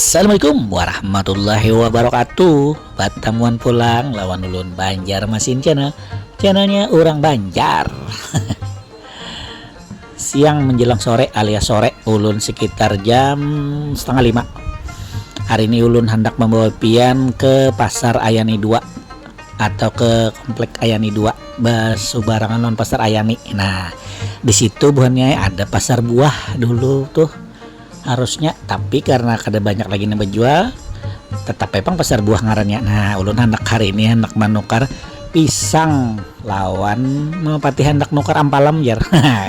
Assalamualaikum warahmatullahi wabarakatuh. Batamuan pulang lawan ulun Banjarmasin channelnya orang Banjar. Siang menjelang sore alias sore ulun sekitar jam setengah 5. Hari ini ulun hendak membawa pian ke pasar Ayani 2 atau ke komplek Ayani 2 Basubarangan non pasar Ayani. Nah, di situ buahnya ada pasar buah dulu tuh harusnya, tapi karena kada banyak lagi yang berjual tetap pepang pasar buah ngarannya. Nah, ulun hendak hari ini hendak menukar pisang lawan mepati hendak nukar ampalam jar.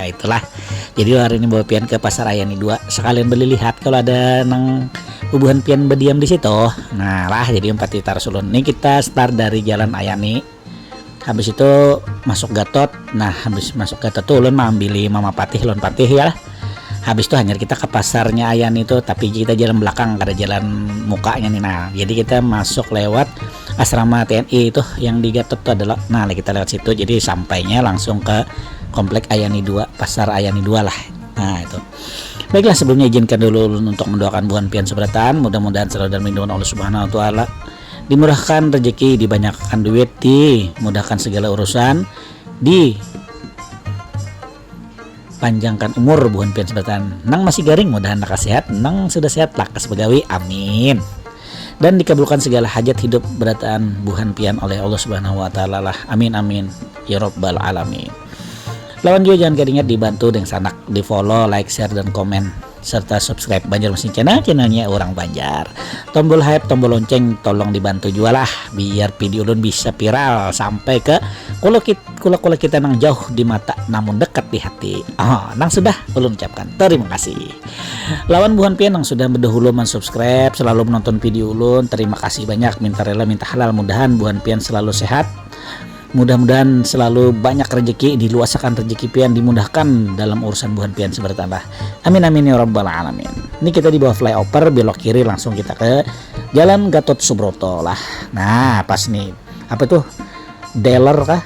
Itulah, jadi hari ini bawa pian ke pasar Ayani 2 sekalian beli lihat kalau ada nang bubuhan pian berdiam di situ. Nah lah, jadi empati taruh ulun ini kita start dari jalan Ayani, habis itu masuk Gatot. Nah, habis masuk Gatot tuh ulun ambil Mama Patih Lon Patih ya. Habis itu hanya kita ke pasarnya Ayani itu, tapi kita jalan belakang, ada jalan mukanya nih. Nah, jadi kita masuk lewat asrama TNI itu yang di Gatot itu adalah. Nah, kita lewat situ, jadi sampainya langsung ke komplek Ayani 2, pasar Ayani 2 lah. Nah, itu. Baiklah, sebelumnya izinkan dulu untuk mendoakan buhan pian seberatan. Mudah-mudahan selalu dalam lindungan Allah Subhanahu wa taala. Dimurahkan rezeki, dibanyakkan duit, dimudahkan segala urusan, panjangkan umur buhan pian seberatan. Nang masih garing mudahan nak sehat, nang sudah sehat lakas begawi, amin. Dan dikabulkan segala hajat hidup berataan buhan pian oleh Allah Subhanahu wa taala lah, amin amin ya rabbal alamin. Lawan juga jangan ingat dibantu dengan sanak di follow, like, share dan komen serta subscribe Banjarmasin channelnya orang Banjar. Tombol hype, tombol lonceng tolong dibantu juga lah biar video ulun bisa viral sampai ke kula kita nang jauh di mata namun dekat di hati. Nang sudah ulun ucapkan terima kasih. Lawan buhan pian nang sudah berdahulu mensubscribe, selalu menonton video ulun, terima kasih banyak. Minta rela minta halal, mudahan buhan pian selalu sehat. Mudah-mudahan selalu banyak rezeki, diluasakan rezeki pian, dimudahkan dalam urusan buhan pian sebertambah. Amin amin ya rabbal alamin. Ini kita di bawah flyover, belok kiri langsung kita ke Jalan Gatot Subroto lah. Nah, pas nih. Apa tuh? Dealer kah?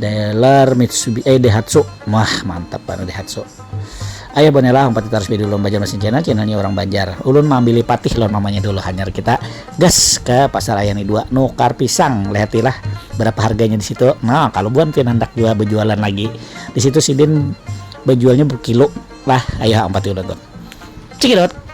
Dealer Mitsubishi Daihatsu. Wah, mantap banget Daihatsu. Ayo bonela umpati taruh video ulun Banjarmasin channelnya orang Banjar. Ulun mengambil patih lon namanya dulu, hanya kita gas ke pasar Ayani 2 nukar pisang. Lihatilah berapa harganya di situ. Nah, kalau buan pian hendak juga berjualan lagi di situ sidin berjualnya berkilo lah. Ayo umpati ulun tuh. Cekidot.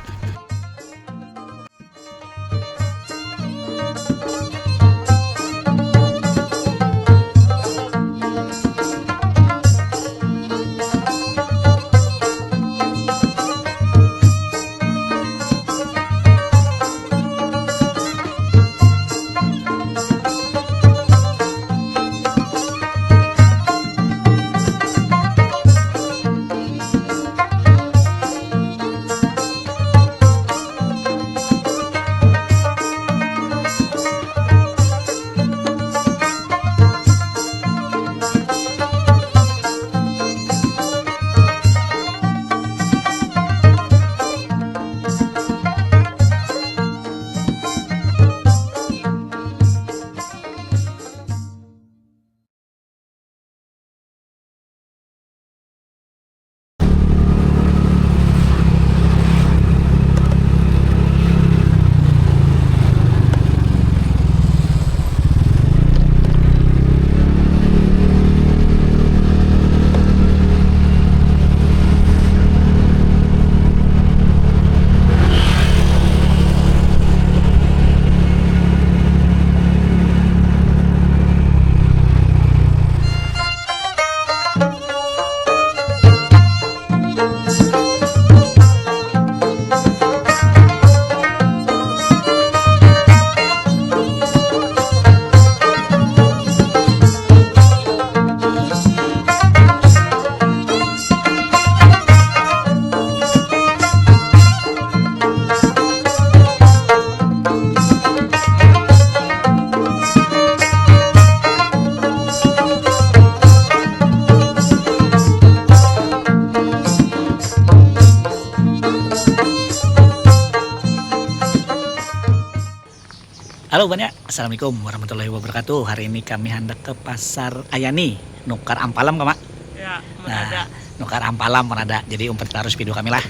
Halo banyak, assalamualaikum warahmatullahi wabarakatuh. Hari ini kami hendak ke pasar Ayani nukar ampalam kak mak. Ya, nah, nukar ampalam ada. Jadi umpet harus video kami lah.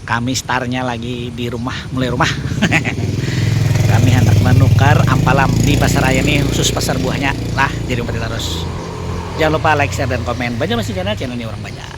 Kami startnya lagi di rumah, mulai rumah. Kami hendak menukar ampalam di pasar ayam ini, khusus pasar buahnya lah. Jadi umpati terus. Jangan lupa like, share, dan komen. Banjarmasin channel ini orang Banjar.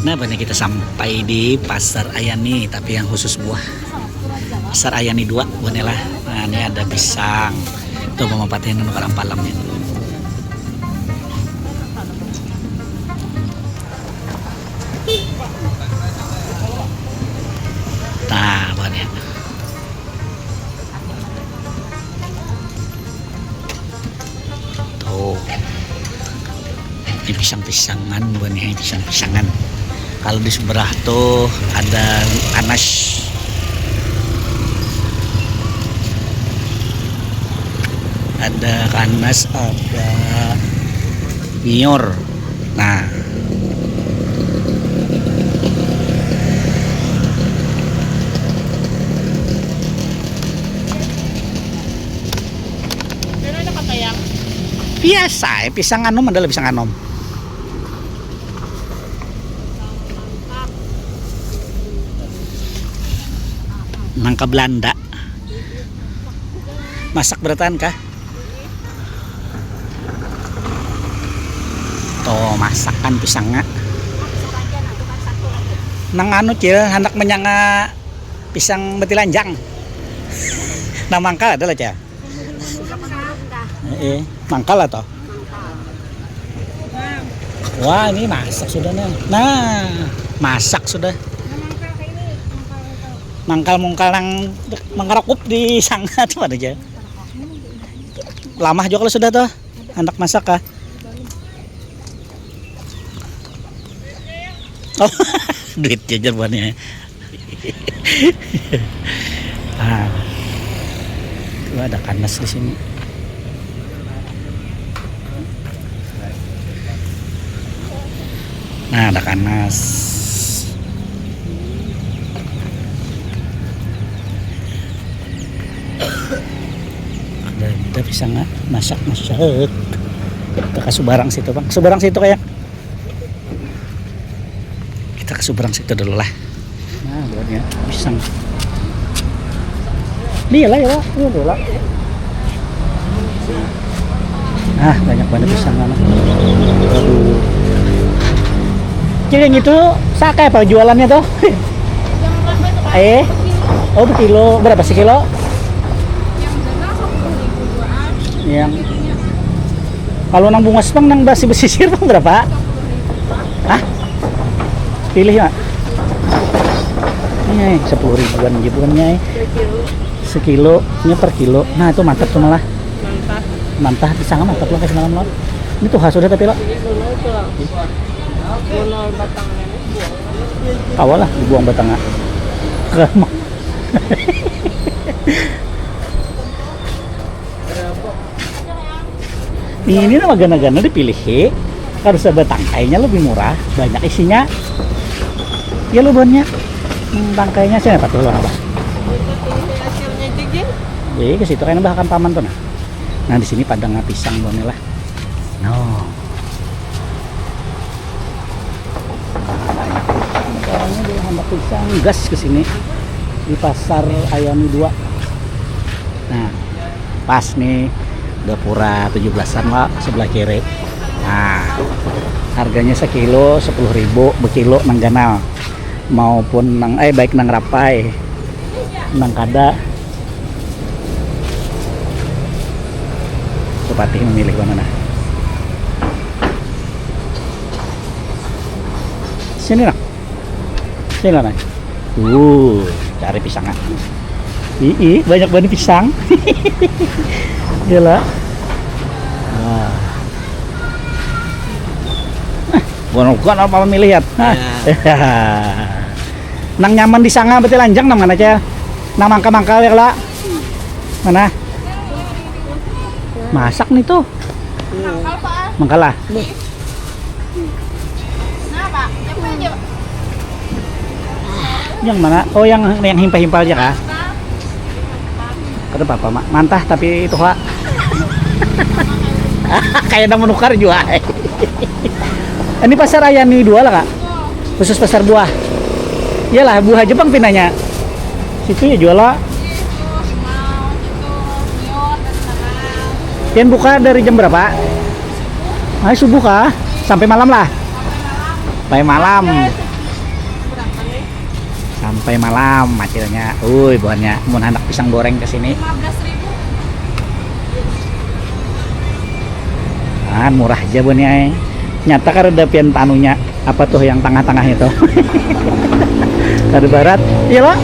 Nah, benar kita sampai di pasar Ayani, tapi yang khusus buah. Pasar Ayani 2, lah. Nah, ini ada pisang. Tuh mau paten nukar ampalamnya. Nah, banyak. Tuh. Ini pisang-pisangan, buahnya pisang-pisangan. Kalau di sebelah tuh ada anas, ada bior. Nah, biasa pisang anom adalah pisang anom. Nangka Belanda. Masak beratan kah? Tuh masakan pisangnya. Nang anu cil hendak menyanga pisang betilanjang. Nah mangkal adalah cil. Mangkal atau? Wah ini masak sudah nih. Nah masak sudah. Mangkal-mungkal nang mengerokup di sangga tuh ada aja. Lama juga kalau sudah tuh anak masak kah? Oh, duit jajan buannya. Ah, itu ada kanas di sini. Nah, ada kanas. Ada pisang masak. Kita ke Subarang situ bang. Subarang situ kayak. Kita ke Subarang situ dulu lah. Nah, buatnya pisang. Dia lah ya, dulu lah. Nah, banyak banget pisang mana. Aduh. Jadi yang itu saka apa jualannya tuh? Oh berkilo, berapa sih kilo? Yang kalau nang bunga sepang nang basi besisir bang berapa? Hah? Pilih ya? Ini 10 ribuan bukannya sekilo, ini per kilo. Nah itu mantap tuh malah. Mantap pisang mantap lah kasih malam. Ini tuh sudah tapi lo. Awal lah dibuang batangnya. Ini nama gana-gana dipilih harus ada tangkainya lebih murah, banyak isinya ya lo bonnya. Tangkainya sih apa tuh apa ke situ kan bahkan paman tuh nah di sini padang pisang bonnya lah no banyak di hamba pisang gas ke sini di pasar Ayani 2. Nah pas nih Gapura 17-an lah sebelah kiri. Nah harganya sekilo 10.000 bekilo nang ganal maupun nang baik nang rapai nang kada. Bupati memilih mana? Sini nak. Sini lah. Cari pisangnya. Banyak banget pisang. Gila. Wah. Bukan apa memilih ya? Nang nyaman di sanga berarti lanjang nang mana aja? Nang mangka-mangka ya lah. Mana? Masak nih tuh. Mangkalah. Yang mana? Oh yang himpal-himpal aja kah? Kata papa mak mantah tapi itu kak. Kayak udah menukar juga. Ini pasar Ayani 2 lah kak. Khusus pasar buah. Iyalah buah Jepang pinanya. Situ ya jual lah. Yang buka dari jam berapa? Subuh kah? Sampai malam lah. Sampai malam. Sampai malam macilnya. Buahnya mau anak pisang goreng ke sini. 15.000. Murah aja buahnya. Nyata kan ada pian tanunya. Apa tuh yang tengah-tengah itu? Dari barat. Iya loh.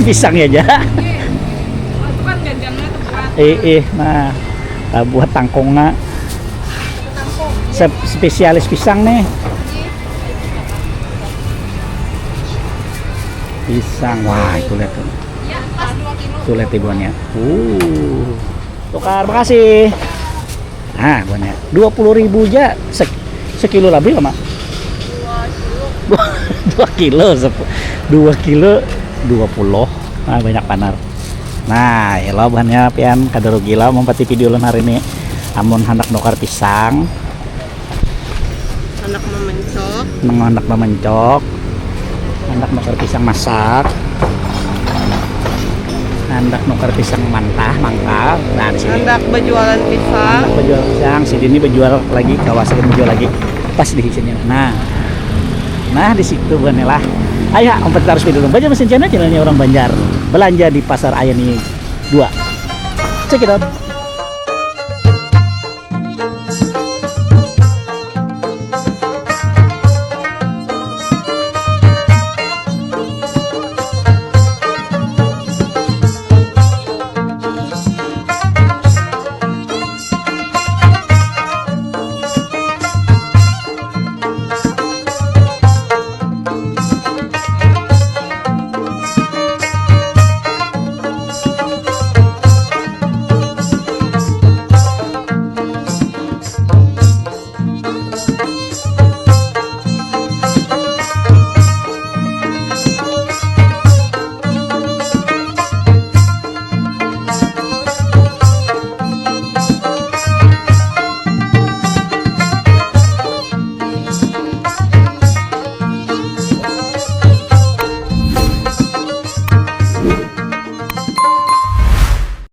Pisang ya aja. Nah. Buat tangkongnya spesialis pisang nih pisang. Wah itu lihat tuh lihat ibuannya tukar makasih. Nah buahnya 20.000 aja sekilo lebih lama 2 kilo 2 kilo 20. Nah banyak panar. Nah, elo bahannya pian kada rugi lah mempati video lan hari ini. Amun hendak nukar pisang. Hendak memencok. Hendak nukar pisang masak. Hendak nukar pisang mangkal. Nah, di sini. Hendak berjualan pisang. Hendak berjual pisang, sini ini berjual lagi, kawasan berjual lagi. Pas di sini. Nah di situ bahannya lah. Ayo, umpet harus video dulu. Baca mesin channelnya orang Banjar. Belanja di pasar Ayani 2. Check it out.